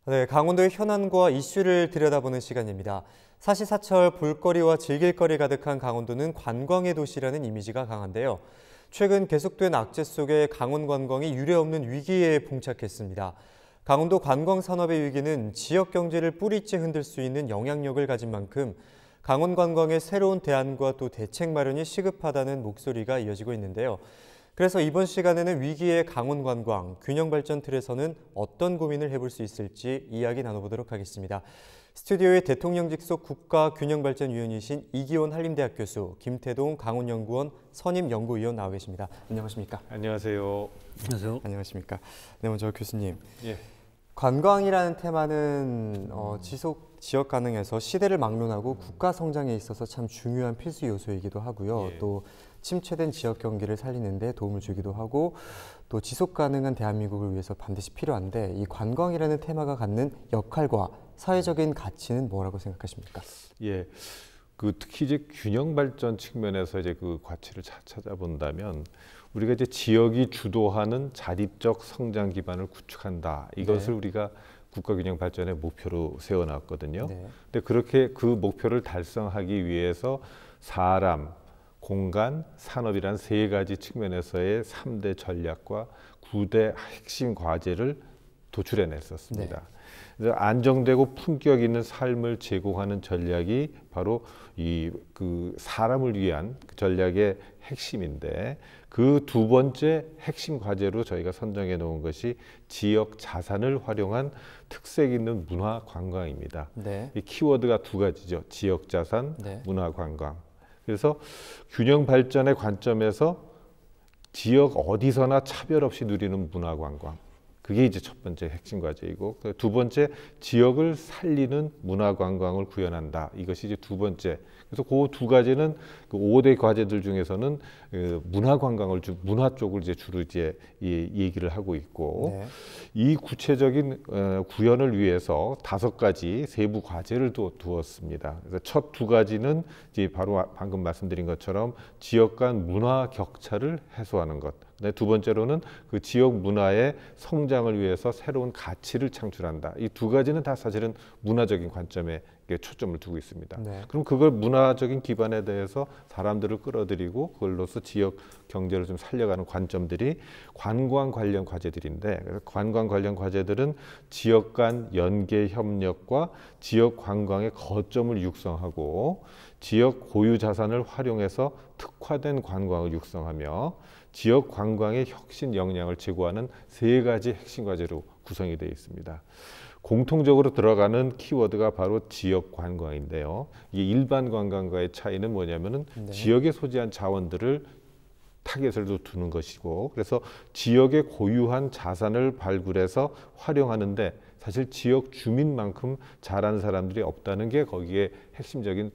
네, 강원도의 현안과 이슈를 들여다보는 시간입니다. 사시사철 볼거리와 즐길거리 가득한 강원도는 관광의 도시라는 이미지가 강한데요. 최근 계속된 악재 속에 강원 관광이 유례없는 위기에 봉착했습니다. 강원도 관광 산업의 위기는 지역 경제를 뿌리째 흔들 수 있는 영향력을 가진 만큼 강원 관광의 새로운 대안과 또 대책 마련이 시급하다는 목소리가 이어지고 있는데요. 그래서 이번 시간에는 위기의 강원 관광, 균형 발전 틀에서는 어떤 고민을 해볼 수 있을지 이야기 나눠보도록 하겠습니다. 스튜디오에 대통령 직속 국가균형발전위원이신 이기원 한림대학 교수, 김태동 강원연구원 선임연구위원 나와 계십니다. 안녕하십니까? 안녕하세요. 안녕하세요. 안녕하십니까? 네, 먼저 교수님. 예. 관광이라는 테마는 지속 가능해서 시대를 막론하고 국가 성장에 있어서 참 중요한 필수 요소이기도 하고요. 예. 또 침체된 지역 경기를 살리는 데 도움을 주기도 하고 또 지속 가능한 대한민국을 위해서 반드시 필요한데 이 관광이라는 테마가 갖는 역할과 사회적인 가치는 뭐라고 생각하십니까? 예. 특히 이제 균형 발전 측면에서 이제 그 가치를 찾아본다면 우리가 이제 지역이 주도하는 자립적 성장 기반을 구축한다. 이것을 네. 우리가 국가 균형 발전의 목표로 세워놨거든요. 네. 근데 그렇게 그 목표를 달성하기 위해서 사람, 공간, 산업이란 세 가지 측면에서의 3대 전략과 9대 핵심 과제를 도출해냈었습니다. 네. 그래서 안정되고 품격 있는 삶을 제공하는 전략이 바로 그 사람을 위한 전략의 핵심인데 그 두 번째 핵심 과제로 저희가 선정해 놓은 것이 지역 자산을 활용한 특색 있는 문화 관광입니다. 네. 이 키워드가 두 가지죠. 지역 자산, 네. 문화 관광. 그래서 균형 발전의 관점에서 지역 어디서나 차별 없이 누리는 문화 관광. 그게 이제 첫 번째 핵심 과제이고 두 번째 지역을 살리는 문화 관광을 구현한다. 이것이 이제 두 번째. 그래서 그 두 가지는 그 5대 과제들 중에서는 문화 관광을 문화 쪽을 이제 주로 이제 얘기를 하고 있고 네. 이 구체적인 구현을 위해서 5가지 세부 과제를 두었습니다. 그래서 첫 두 가지는 이제 바로 방금 말씀드린 것처럼 지역 간 문화 격차를 해소하는 것. 두 번째로는 그 지역 문화의 성장을 위해서 새로운 가치를 창출한다. 이 두 가지는 다 사실은 문화적인 관점에 초점을 두고 있습니다. 네. 그럼 그걸 문화적인 기반에 대해서 사람들을 끌어들이고 그걸로서 지역 경제를 좀 살려가는 관점들이 관광 관련 과제들인데 그래서 관광 관련 과제들은 지역 간 연계 협력과 지역 관광의 거점을 육성하고 지역 고유 자산을 활용해서 특화된 관광을 육성하며 지역 관광의 혁신 역량을 제고하는 세 가지 핵심 과제로 구성이 되어 있습니다. 공통적으로 들어가는 키워드가 바로 지역 관광인데요. 이 일반 관광과의 차이는 뭐냐면은 네. 지역에 소지한 자원들을 타겟을 두는 것이고 그래서 지역의 고유한 자산을 발굴해서 활용하는데 사실 지역 주민만큼 잘하는 사람들이 없다는 게 거기에 핵심적인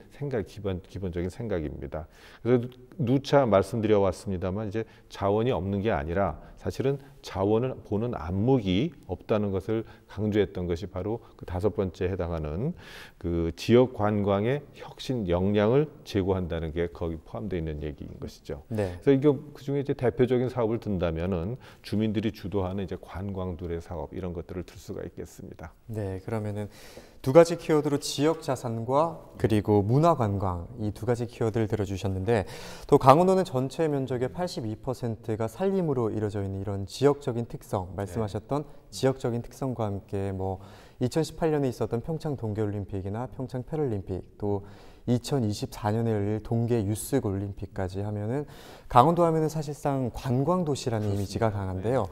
기본적인 생각입니다. 그래서 누차 말씀드려 왔습니다만 이제 자원이 없는 게 아니라 사실은 자원을 보는 안목이 없다는 것을 강조했던 것이 바로 그 5번째에 해당하는 그 지역 관광의 혁신 역량을 제고한다는 게 거기 포함되어 있는 얘기인 것이죠. 네. 그래서 이게 그중에 이제 대표적인 사업을 든다면은 주민들이 주도하는 이제 관광둘의 사업 이런 것들을 들 수가 있겠습니다. 네, 그러면은 두 가지 키워드로 지역 자산과 그리고 문화 관광 이 두 가지 키워드를 들어주셨는데 또 강원도는 전체 면적의 82%가 산림으로 이루어져 있는 이런 지역적인 특성 말씀하셨던 지역적인 특성과 함께 2018년에 있었던 평창 동계올림픽이나 평창 패럴림픽 또 2024년에 열릴 동계 유스 올림픽까지 하면은 강원도 하면은 사실상 관광 도시라는 이미지가 강한데요.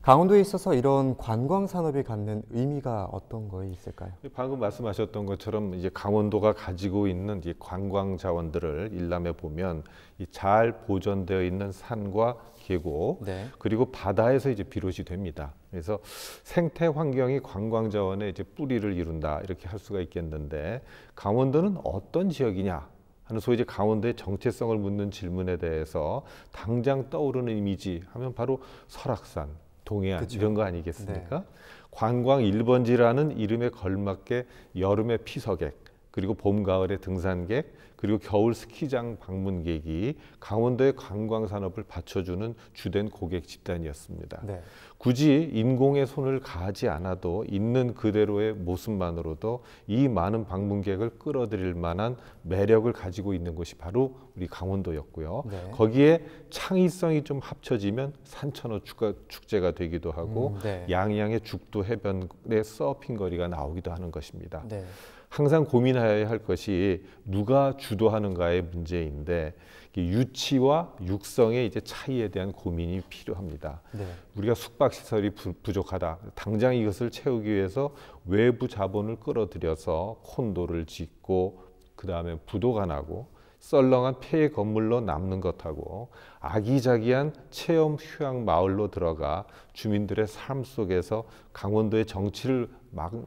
강원도에 있어서 이런 관광 산업이 갖는 의미가 어떤 거에 있을까요? 방금 말씀하셨던 것처럼 이제 강원도가 가지고 있는 이 관광 자원들을 일람해 보면 이 잘 보존되어 있는 산과 계곡 네. 그리고 바다에서 이제 비롯이 됩니다. 그래서 생태 환경이 관광 자원의 이제 뿌리를 이룬다 이렇게 할 수가 있겠는데 강원도는 어떤 지역이냐? 하는 소위 이제 강원도의 정체성을 묻는 질문에 대해서 당장 떠오르는 이미지 하면 바로 설악산, 동해안 그쵸. 이런 거 아니겠습니까? 네. 관광 1번지라는 이름에 걸맞게 여름의 피서객, 그리고 봄, 가을의 등산객, 그리고 겨울 스키장 방문객이 강원도의 관광 산업을 받쳐주는 주된 고객 집단이었습니다. 네. 굳이 인공의 손을 가하지 않아도 있는 그대로의 모습만으로도 이 많은 방문객을 끌어들일 만한 매력을 가지고 있는 곳이 바로 우리 강원도였고요. 네. 거기에 창의성이 좀 합쳐지면 산천어 축제가 되기도 하고 네. 양양의 죽도 해변의 서핑 거리가 나오기도 하는 것입니다. 네. 항상 고민해야 할 것이 누가 주도하는가의 문제인데 유치와 육성의 이제 차이에 대한 고민이 필요합니다. 네. 우리가 숙박시설이 부족하다. 당장 이것을 채우기 위해서 외부 자본을 끌어들여서 콘도를 짓고 그 다음에 부도가 나고 썰렁한 폐 건물로 남는 것하고 아기자기한 체험 휴양 마을로 들어가 주민들의 삶 속에서 강원도의 정치를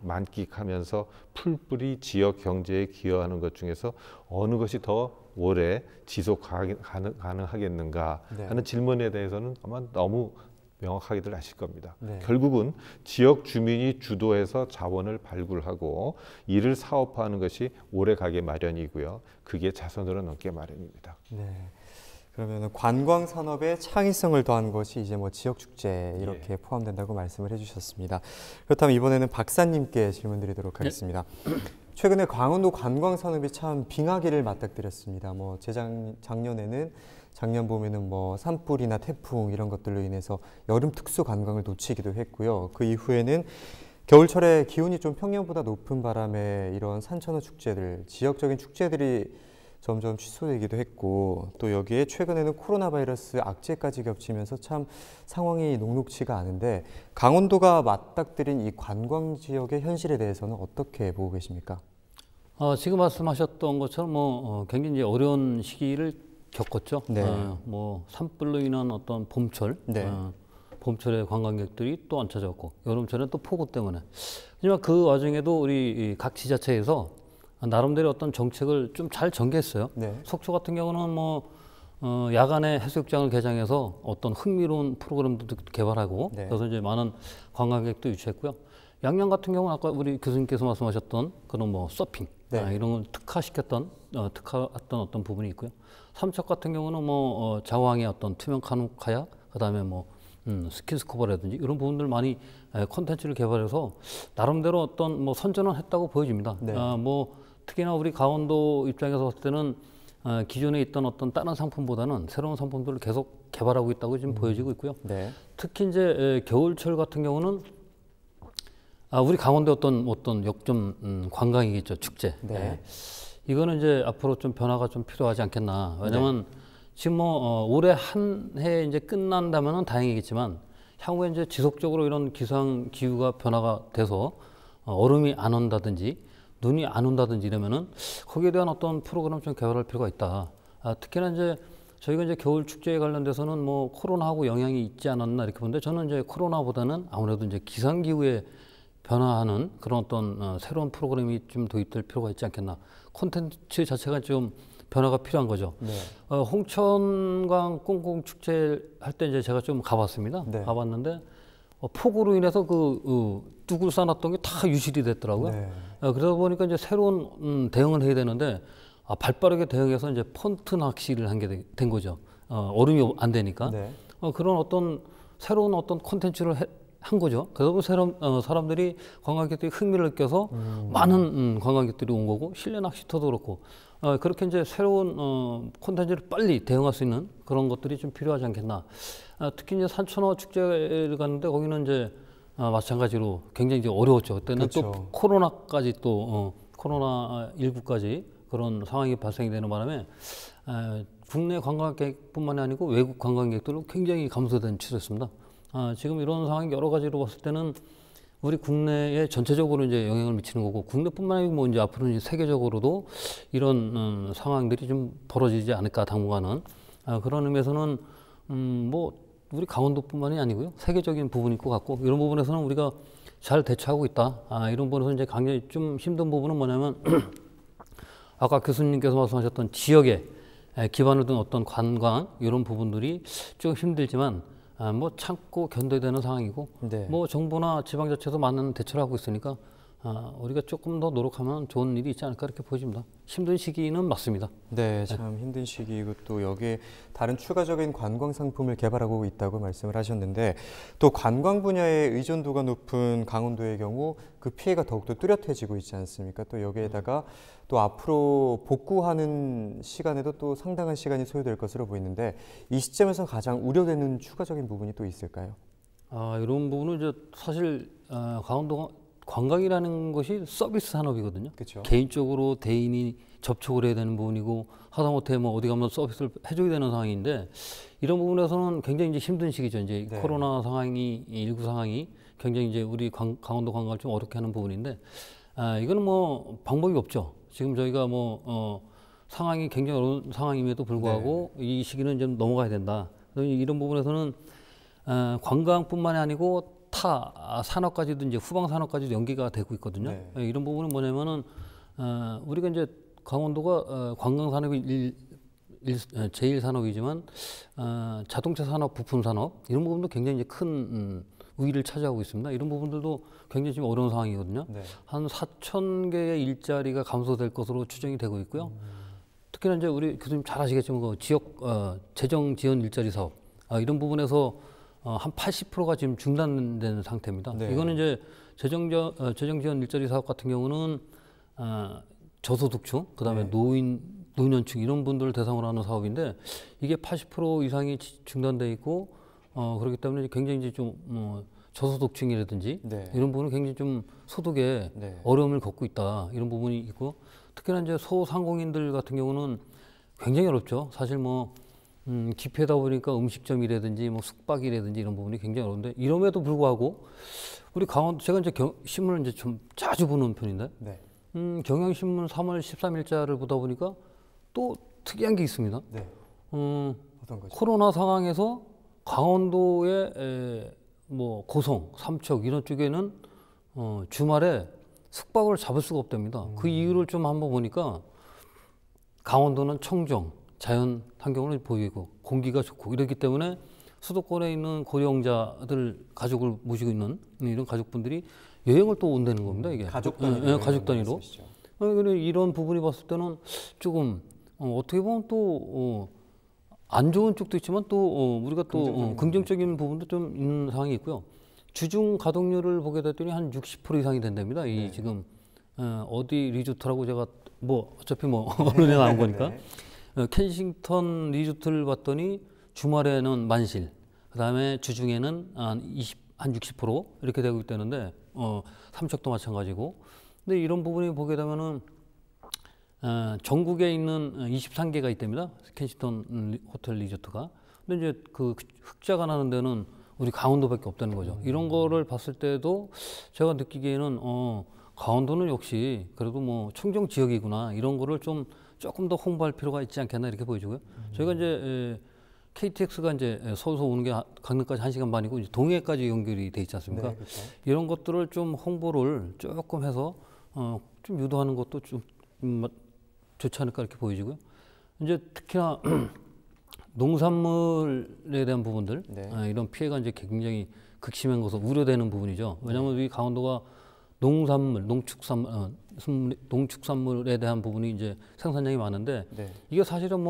만끽하면서 풀뿌리 지역 경제에 기여하는 것 중에서 어느 것이 더 오래 지속 가능하겠는가 하는 네. 질문에 대해서는 아마 너무 명확하게들 아실 겁니다. 네. 결국은 지역 주민이 주도해서 자원을 발굴하고 이를 사업화하는 것이 오래 가게 마련이고요. 그게 자손으로 넘게 마련입니다. 네. 그러면 관광 산업의 창의성을 더한 것이 이제 뭐 지역 축제 이렇게 포함된다고 말씀을 해주셨습니다. 그렇다면 이번에는 박사님께 질문드리도록 하겠습니다. 최근에 강원도 관광 산업이 참 빙하기를 맞닥뜨렸습니다. 뭐 작년 봄에는 뭐 산불이나 태풍 이런 것들로 인해서 여름 특수 관광을 놓치기도 했고요. 그 이후에는 겨울철에 기온이 좀 평년보다 높은 바람에 이런 산천어 축제들, 지역적인 축제들이 점점 취소되기도 했고 또 여기에 최근에는 코로나 바이러스 악재까지 겹치면서 참 상황이 녹록치가 않은데 강원도가 맞닥뜨린 이 관광 지역의 현실에 대해서는 어떻게 보고 계십니까? 지금 말씀하셨던 것처럼 굉장히 이제 어려운 시기를 겪었죠. 네. 뭐 산불로 인한 어떤 봄철, 네. 봄철에 관광객들이 또 안 찾아왔고 여름철에 또 폭우 때문에. 하지만 그 와중에도 우리 각 지자체에서 나름대로 어떤 정책을 좀 잘 전개했어요. 네. 속초 같은 경우는 야간에 해수욕장을 개장해서 어떤 흥미로운 프로그램도 개발하고 네. 그래서 이제 많은 관광객도 유치했고요. 양양 같은 경우는 아까 우리 교수님께서 말씀하셨던 그런 서핑 네. 이런 걸 특화했던 어떤 부분이 있고요. 삼척 같은 경우는 자왕의 어떤 투명 카누 카약, 그다음에 스킨스쿠버라든지 이런 부분들 많이 콘텐츠를 개발해서 나름대로 어떤 선전을 했다고 보여집니다. 네. 특히나 우리 강원도 입장에서 봤을 때는 기존에 있던 어떤 다른 상품보다는 새로운 상품들을 계속 개발하고 있다고 지금 보여지고 있고요. 네. 특히 이제 겨울철 같은 경우는 우리 강원도 어떤 역점 관광이겠죠. 축제. 네. 이거는 이제 앞으로 좀 변화가 좀 필요하지 않겠나. 왜냐면 지금 올해 한 해 이제 끝난다면은 다행이겠지만 향후에 이제 지속적으로 이런 기상 기후가 변화가 돼서 얼음이 안 온다든지 눈이 안 온다든지 이러면은 거기에 대한 어떤 프로그램 좀 개발할 필요가 있다. 특히나 이제 저희가 이제 겨울 축제에 관련돼서는 코로나하고 영향이 있지 않았나 이렇게 보는데 저는 이제 코로나보다는 아무래도 이제 기상 기후에 변화하는 그런 어떤 새로운 프로그램이 좀 도입될 필요가 있지 않겠나. 콘텐츠 자체가 좀 변화가 필요한 거죠. 네. 홍천강 꽁꽁축제 할 때 이제 제가 좀 가봤습니다. 네. 가봤는데 폭우로 인해서 뚝을 쌓아놨던 게 다 유실이 됐더라고요. 네. 그러다 보니까 이제 새로운 대응을 해야 되는데 발빠르게 대응해서 이제 펀트 낚시를 한 게 된 거죠. 얼음이 안 되니까. 네. 그런 어떤 새로운 어떤 콘텐츠를 한 거죠. 그래서 사람들이 관광객들이 흥미를 느껴서 많은 관광객들이 온 거고 실내 낚시터도 그렇고 그렇게 이제 새로운 콘텐츠를 빨리 대응할 수 있는 그런 것들이 좀 필요하지 않겠나. 특히 이제 산천어 축제를 갔는데 거기는 이제 마찬가지로 굉장히 이제 어려웠죠. 그때는 그렇죠. 또 코로나까지 또 코로나19까지 그런 상황이 발생이 되는 바람에 국내 관광객뿐만이 아니고 외국 관광객들도 굉장히 감소된 추세였습니다. 지금 이런 상황이 여러 가지로 봤을 때는 우리 국내에 전체적으로 이제 영향을 미치는 거고 국내뿐만 아니고 이제 앞으로 이제 세계적으로도 이런 상황들이 좀 벌어지지 않을까 당분간은 그런 의미에서는 우리 강원도뿐만이 아니고요 세계적인 부분일 것 같고 이런 부분에서는 우리가 잘 대처하고 있다. 이런 부분에서 이제 굉장히 좀 힘든 부분은 뭐냐면 아까 교수님께서 말씀하셨던 지역에 기반을 둔 어떤 관광 이런 부분들이 좀 힘들지만 참고 견뎌야 되는 상황이고 네. 정부나 지방자치에서 많은 대처를 하고 있으니까 우리가 조금 더 노력하면 좋은 일이 있지 않을까 이렇게 보여집니다. 힘든 시기는 맞습니다. 네, 참 힘든 시기이고 또 여기에 다른 추가적인 관광 상품을 개발하고 있다고 말씀을 하셨는데 또 관광 분야의 의존도가 높은 강원도의 경우 그 피해가 더욱더 뚜렷해지고 있지 않습니까? 또 여기에다가 또 앞으로 복구하는 시간에도 또 상당한 시간이 소요될 것으로 보이는데 이 시점에서 가장 우려되는 추가적인 부분이 또 있을까요? 이런 부분은 이제 사실 강원도가 관광이라는 것이 서비스 산업이거든요. 그렇죠. 개인적으로 대인이 접촉을 해야 되는 부분이고 하다못해 뭐 어디 가면 서비스를 해줘야 되는 상황인데 이런 부분에서는 굉장히 이제 힘든 시기죠. 이제 네. 코로나 상황이 19 상황이 굉장히 이제 우리 강원도 관광을 좀 어렵게 하는 부분인데 이거는 뭐 방법이 없죠. 지금 저희가 상황이 굉장히 어려운 상황임에도 불구하고 이 시기는 좀 넘어가야 된다. 이런 부분에서는 관광뿐만이 아니고 타 산업까지도 이제 후방 산업까지도 연계가 되고 있거든요. 네. 이런 부분은 뭐냐면은 우리가 이제 강원도가 관광 산업이 제일 산업이지만 자동차 산업, 부품 산업 이런 부분도 굉장히 이제 큰 우위를 차지하고 있습니다. 이런 부분들도 굉장히 지금 어려운 상황이거든요. 네. 한 4,000개의 일자리가 감소될 것으로 추정이 되고 있고요. 특히나 이제 우리 교수님 잘 아시겠지만 그 지역 재정 지원 일자리 사업 이런 부분에서 한 80%가 지금 중단된 상태입니다. 네. 이거는 이제 재정 지원 일자리 사업 같은 경우는 저소득층, 그다음에 네. 노년층 이런 분들을 대상으로 하는 사업인데 이게 80% 이상이 중단돼 있고 그렇기 때문에 굉장히 이제 좀 저소득층이라든지 네. 이런 부분은 굉장히 좀 소득에 네. 어려움을 겪고 있다 이런 부분이 있고 특히나 이제 소상공인들 같은 경우는 굉장히 어렵죠. 사실 기피하다 보니까 음식점이라든지 숙박이라든지 이런 부분이 굉장히 어려운데 이럼에도 불구하고 우리 강원도 제가 이제 신문을 이제 좀 자주 보는 편인데 네. 경향신문 3월 13일자를 보다 보니까 또 특이한 게 있습니다. 네. 어떤 거죠? 코로나 상황에서 강원도의 고성, 삼척 이런 쪽에는 주말에 숙박을 잡을 수가 없답니다. 그 이유를 좀 한번 보니까 강원도는 청정, 자연 환경을 보이고 공기가 좋고 이렇기 때문에 수도권에 있는 고령자들 가족을 모시고 있는 이런 가족분들이 여행을 또 온다는 겁니다. 이게 가족 단위로. 가족 단위로. 이런 부분이 봤을 때는 조금 어떻게 보면 또 안 좋은 쪽도 있지만 또 우리가 또 긍정적인 부분도 좀 있는 상황이 있고요. 주중 가동률을 보게 됐더니 한 60% 이상이 된답니다. 이 지금 어디 리조트라고 제가 어차피 언론에 나온 거니까. 켄싱턴 리조트를 봤더니 주말에는 만실, 그다음에 주중에는 한 60% 이렇게 되고 있다는데 삼척도 마찬가지고. 근데 이런 부분이 보게 되면은 전국에 있는 23개가 있답니다. 켄싱턴 호텔 리조트가. 근데 이제 그 흑자가 나는 데는 우리 강원도밖에 없다는 거죠. 이런 거를 봤을 때도 제가 느끼기에는 강원도는 역시 그래도 청정 지역이구나 이런 거를 조금 더 홍보할 필요가 있지 않겠나 이렇게 보여지고요. 저희가 이제 KTX가 이제 서울서 오는 게 강릉까지 1시간 반이고 이제 동해까지 연결이 돼 있지 않습니까? 네, 그렇죠. 이런 것들을 좀 홍보를 조금 해서 좀 유도하는 것도 좀 좋지 않을까 이렇게 보여지고요. 이제 특히나 농산물에 대한 부분들 이런 피해가 이제 굉장히 극심한 것으로 우려되는 부분이죠. 왜냐하면 우리 강원도가 농축산물에 대한 부분이 이제 생산량이 많은데 이게 사실은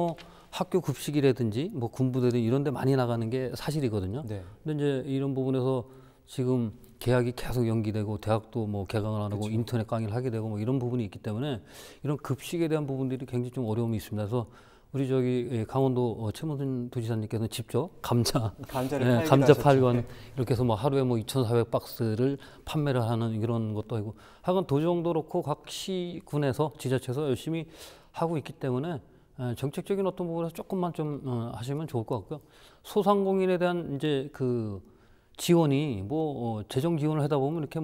학교 급식이라든지 군부대든 이런 데 많이 나가는 게 사실이거든요. 근데 이제 이런 부분에서 지금 계약이 계속 연기되고 대학도 개강을 안 하고 그렇죠. 인터넷 강의를 하게 되고 이런 부분이 있기 때문에 이런 급식에 대한 부분들이 굉장히 좀 어려움이 있습니다. 그래서 우리 강원도 최문순 도지사님께서는 직접 감자 팔건 이렇게 해서 하루에 2,400박스를 판매를 하는 이런 것도 하고 하여간 도정도 그렇고 각 시군에서 지자체에서 열심히 하고 있기 때문에 정책적인 어떤 부분에서 조금만 좀 하시면 좋을 것 같고요. 소상공인에 대한 이제 그 지원이 재정 지원을 하다 보면 이렇게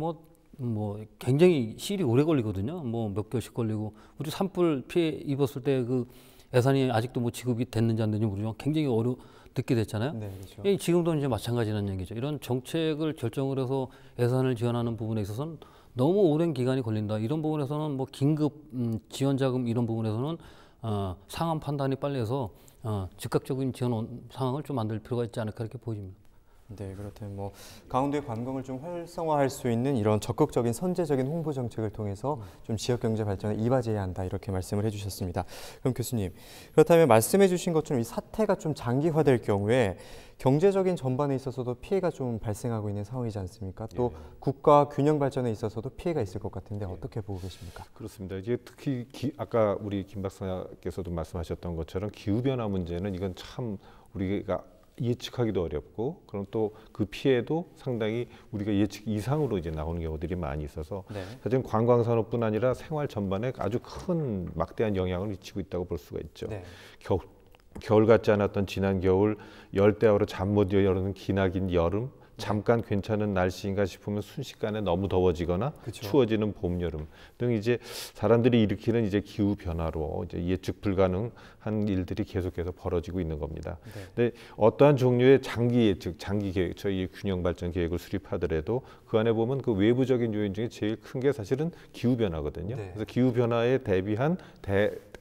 굉장히 시일이 오래 걸리거든요. 몇 개월씩 걸리고 우리 산불 피해 입었을 때 그 예산이 아직도 지급이 됐는지 안 됐는지 모르지만 굉장히 늦게 됐잖아요. 네, 그렇죠. 지금도 이제 마찬가지라는 얘기죠. 이런 정책을 결정을 해서 예산을 지원하는 부분에 있어서는 너무 오랜 기간이 걸린다. 이런 부분에서는 긴급 지원 자금 이런 부분에서는 상황 판단이 빨리 해서 즉각적인 지원 상황을 좀 만들 필요가 있지 않을까 이렇게 보입니다. 네, 그렇다면 뭐 강원도의 관광을 좀 활성화할 수 있는 이런 적극적인 선제적인 홍보 정책을 통해서 좀 지역 경제 발전에 이바지해야 한다 이렇게 말씀을 해주셨습니다. 그럼 교수님, 그렇다면 말씀해주신 것처럼 이 사태가 좀 장기화될 경우에 경제적인 전반에 있어서도 피해가 좀 발생하고 있는 상황이지 않습니까? 또 국가 균형 발전에 있어서도 피해가 있을 것 같은데 어떻게 보고 계십니까? 그렇습니다. 이제 특히 아까 우리 김 박사께서도 말씀하셨던 것처럼 기후 변화 문제는 이건 참 우리가 예측하기도 어렵고, 그럼 또 그 피해도 상당히 우리가 예측 이상으로 이제 나오는 경우들이 많이 있어서 사실 관광 산업뿐 아니라 생활 전반에 아주 큰 막대한 영향을 미치고 있다고 볼 수가 있죠. 겨울 같지 않았던 지난 겨울, 열대야로 잠 못 이루는 기나긴 여름, 잠깐 괜찮은 날씨인가 싶으면 순식간에 너무 더워지거나 추워지는 봄, 여름 등 이제 사람들이 일으키는 이제 기후 변화로 이제 예측 불가능한 일들이 계속해서 벌어지고 있는 겁니다. 근데 어떠한 종류의 장기 예측, 장기 계획, 저희 균형 발전 계획을 수립하더라도 그 안에 보면 그 외부적인 요인 중에 제일 큰 게 사실은 기후 변화거든요. 그래서 기후 변화에 대비한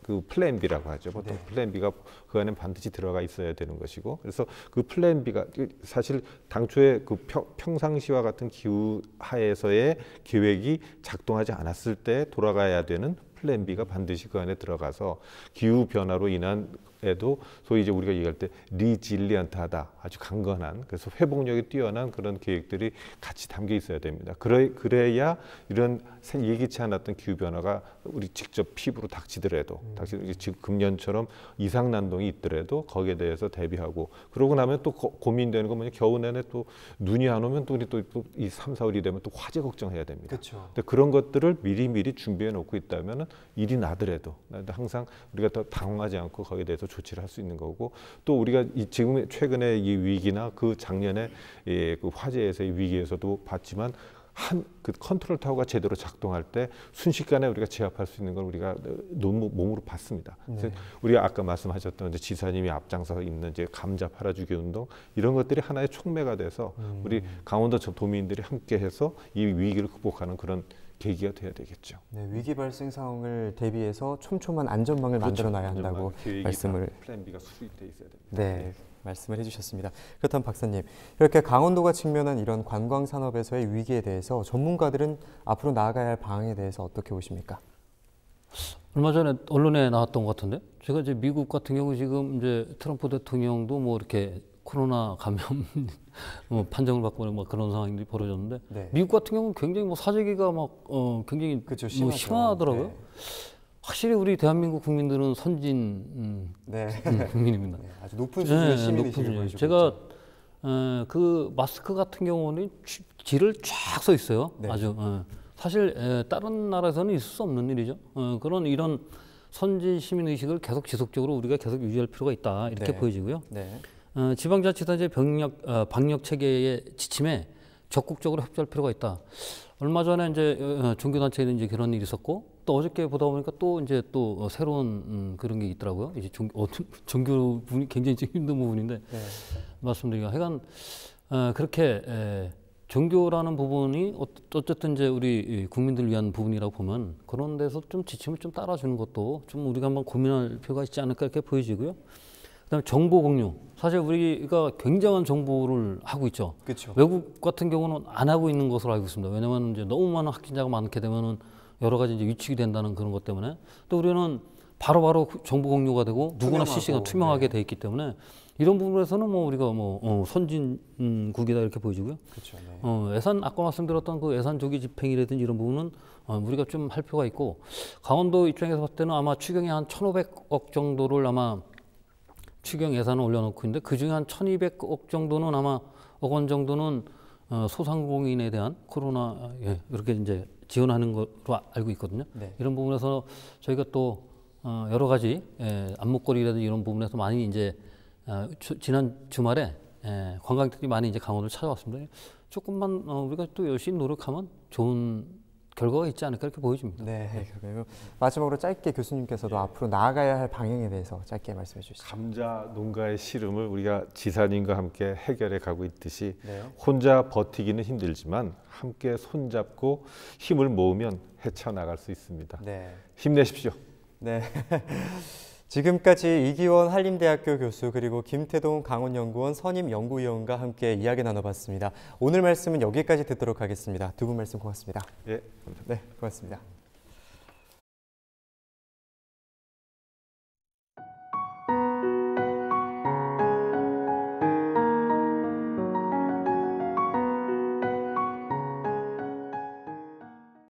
그 플랜 B라고 하죠. 보통 플랜 B가 그 안에 반드시 들어가 있어야 되는 것이고, 그래서 그 플랜 B가 사실 당초에 그 평상시와 같은 기후 하에서의 계획이 작동하지 않았을 때 돌아가야 되는 플랜 B가 반드시 그 안에 들어가서 기후 변화로 인한 에도 소위 이제 우리가 얘기할 때 리질리언트하다, 아주 강건한, 그래서 회복력이 뛰어난 그런 계획들이 같이 담겨 있어야 됩니다. 그래야 이런 예기치 않았던 기후 변화가 우리 직접 피부로 닥치더라도, 지금 금년처럼 이상 난동이 있더라도 거기에 대해서 대비하고, 그러고 나면 또 고민되는 건 뭐냐, 겨우 내내 또 눈이 안 오면 또 우리 또 이 3, 4월이 되면 또 화재 걱정해야 됩니다. 근데 그런 것들을 미리 준비해 놓고 있다면은 일이 나더라도 항상 우리가 더 당황하지 않고 거기에 대해서 조치를 할 수 있는 거고, 또 우리가 지금 최근에 이 위기나 그 작년에 그 화재에서의 위기에서도 봤지만 그 컨트롤 타워가 제대로 작동할 때 순식간에 우리가 제압할 수 있는 걸 우리가 너무 몸으로 봤습니다. 그래서 우리가 아까 말씀하셨던 이제 지사님이 앞장서 있는 이제 감자 팔아주기 운동, 이런 것들이 하나의 촉매가 돼서 우리 강원도 도민들이 함께해서 이 위기를 극복하는 그런 계기가 돼야 되겠죠. 위기 발생 상황을 대비해서 촘촘한 안전망을 만들어놔야 한다고 말씀을. 플랜 B가 수립돼 있어야 됩니다. 말씀을 해주셨습니다. 그렇다면 박사님, 이렇게 강원도가 직면한 이런 관광 산업에서의 위기에 대해서 전문가들은 앞으로 나아가야 할 방향에 대해서 어떻게 보십니까? 얼마 전에 언론에 나왔던 것 같은데, 제가 이제 미국 같은 경우 지금 이제 트럼프 대통령도 뭐 이렇게 코로나 감염 판정을 받고 뭐 그런 상황이 벌어졌는데, 미국 같은 경우는 굉장히 뭐 사재기가 막 굉장히 뭐 심하더라고요. 확실히 우리 대한민국 국민들은 선진 국민입니다. 아주 높은 수준의 시민의식을 보여주고 제가 그 마스크 같은 경우는 질을 쫙 써 있어요. 아주 사실 다른 나라에서는 있을 수 없는 일이죠. 이런 선진 시민의식을 계속 지속적으로 우리가 계속 유지할 필요가 있다, 이렇게 보여지고요. 지방자치단체 방역 체계의 지침에 적극적으로 협조할 필요가 있다. 얼마 전에 이제 종교단체에는 이제 그런 일이 있었고, 또 어저께 보다 보니까 또 이제 또 새로운 그런 게 있더라고요. 이제 종교 부분이 굉장히 힘든 부분인데 말씀드리기가, 하여간 그렇게 종교라는 부분이 어쨌든 이제 우리 국민들 위한 부분이라고 보면, 그런 데서 좀 지침을 좀 따라주는 것도 좀 우리가 한번 고민할 필요가 있지 않을까 이렇게 보여지고요. 그다음에 정보 공유. 사실 우리가 굉장한 정보를 하고 있죠. 외국 같은 경우는 안 하고 있는 것으로 알고 있습니다. 왜냐하면 이제 너무 많은 확진자가 많게 되면은 여러 가지 이제 위축이 된다는 그런 것 때문에, 또 우리는 바로바로 정보 공유가 되고 누구나 실시간 투명하게 돼 있기 때문에 이런 부분에서는 뭐 우리가 뭐 선진국이다 이렇게 보여지고요. 예산, 아까 말씀드렸던 그 예산 조기 집행이라든지 이런 부분은 우리가 좀 할 필요가 있고, 강원도 입장에서 봤을 때는 아마 추경이 한 1,500억 정도를 아마 추경 예산을 올려놓고 있는데, 그중에 한 1,200억 정도는 아마 억 원 정도는 소상공인에 대한 코로나 이렇게 이제 지원하는 것으로 알고 있거든요. 이런 부분에서 저희가 또 여러 가지 안목거리라든지 이런 부분에서 많이 이제 지난 주말에 관광객들이 많이 이제 강원도를 찾아왔습니다. 조금만 우리가 또 열심히 노력하면 좋은 결과가 있지 않을까 이렇게 보여집니다. 그리고 마지막으로 짧게 교수님께서도 앞으로 나아가야 할 방향에 대해서 짧게 말씀해 주시죠. 감자 농가의 시름을 우리가 지사님과 함께 해결해 가고 있듯이 혼자 버티기는 힘들지만 함께 손잡고 힘을 모으면 헤쳐나갈 수 있습니다. 힘내십시오. 지금까지 이기원 한림대학교 교수 그리고 김태동 강원연구원 선임연구위원과 함께 이야기 나눠봤습니다. 오늘 말씀은 여기까지 듣도록 하겠습니다. 두 분 말씀 고맙습니다. 예, 감사합니다. 네, 고맙습니다.